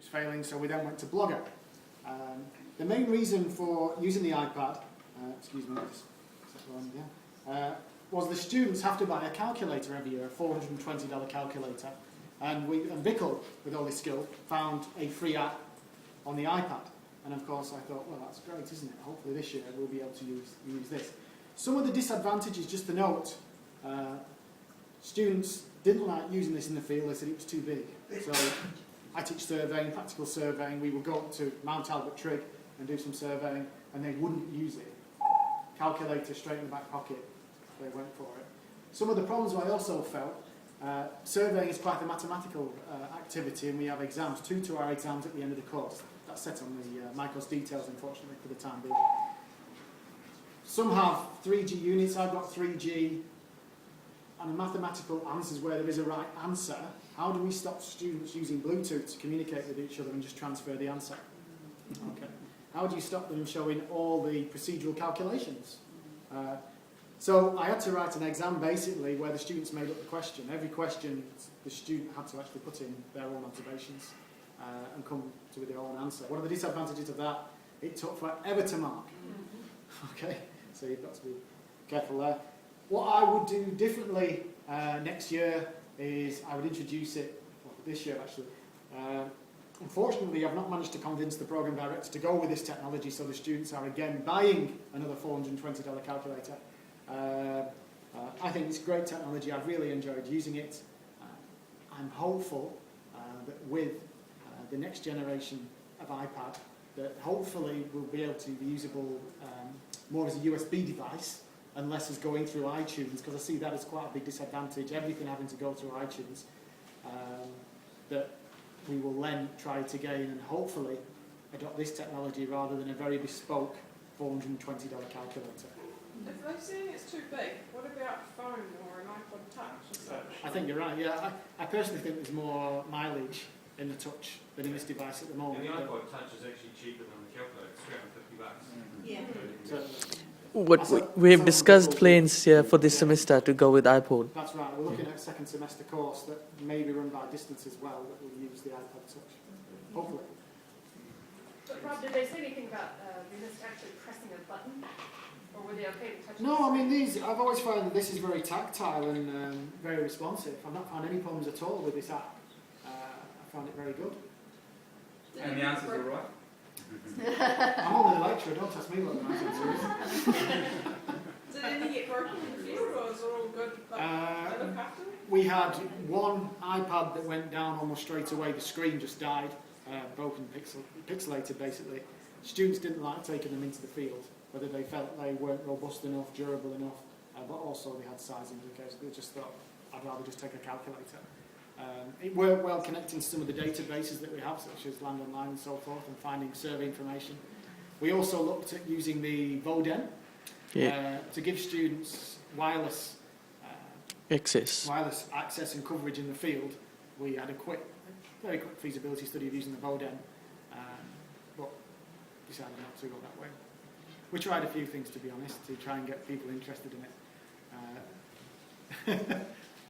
was failing, so we then went to Blogger. The main reason for using the iPad, was the students have to buy a calculator every year, a $420 calculator, and Bickle, with all his skill, found a free app on the iPad. And of course I thought, well, that's great, isn't it? Hopefully this year we'll be able to use this. Some of the disadvantages, just to note, students didn't like using this in the field. They said it was too big. So I teach surveying, practical surveying. We would go up to Mount Albert Trig and do some surveying, and they wouldn't use it. Calculator straight in the back pocket, they went for it. Some of the problems I also felt, surveying is quite a mathematical activity, and we have exams, 2 2-hour exams at the end of the course. That's set on the Micros details, unfortunately, for the time being. Some have 3G units. I've got 3G, and mathematical answers where there is a right answer. How do we stop students using Bluetooth to communicate with each other and just transfer the answer? Okay. How do you stop them showing all the procedural calculations? So I had to write an exam basically where the students made up the question. Every question the student had to actually put in their own observations and come to their own answer. One of the disadvantages of that, it took forever to mark. Okay, so you've got to be careful there. What I would do differently next year is I would introduce it, well, this year actually. Unfortunately, I've not managed to convince the program director to go with this technology, so the students are again buying another $420 calculator. I think it's great technology. I've really enjoyed using it. I'm hopeful that with the next generation of iPad, that hopefully will be able to be usable more as a USB device and less as going through iTunes, because I see that as quite a big disadvantage, everything having to go through iTunes. That we will then try it again and hopefully adopt this technology rather than a very bespoke $420 calculator. If they're saying it's too big, what about a phone or an iPod Touch or something? I think you're right, yeah. I personally think there's more mileage in the Touch than in this device at the moment. And the iPod Touch is actually cheaper than the calculator, it's $350. Yeah. What we have discussed plans here for this semester to go with iPod. That's right. We're looking at a second semester course that may be run by distance as well that will use the iPod Touch. Hopefully. But Rob, did they say anything about just actually pressing a button? Or were they okay with touching? No, I mean I've always found that this is very tactile and very responsive. I've not found any problems at all with this app. I found it very good. And the answers are right? I'm only the lecturer, don't ask me what the right answer is. Did any get broken in the field, or is it all good? They look after it? We had one iPad that went down almost straight away. The screen just died, broken, pixelated basically. Students didn't like taking them into the field, whether they felt they weren't robust enough, durable enough, but also they had size implications. They just thought, I'd rather just take a calculator. It worked well connecting to some of the databases that we have, such as Land Online and so forth, and finding survey information. We also looked at using the VODEN to give students wireless access and coverage in the field. We had a very quick feasibility study of using the VODEN, but decided not to go that way. We tried a few things, to be honest, to try and get people interested in it.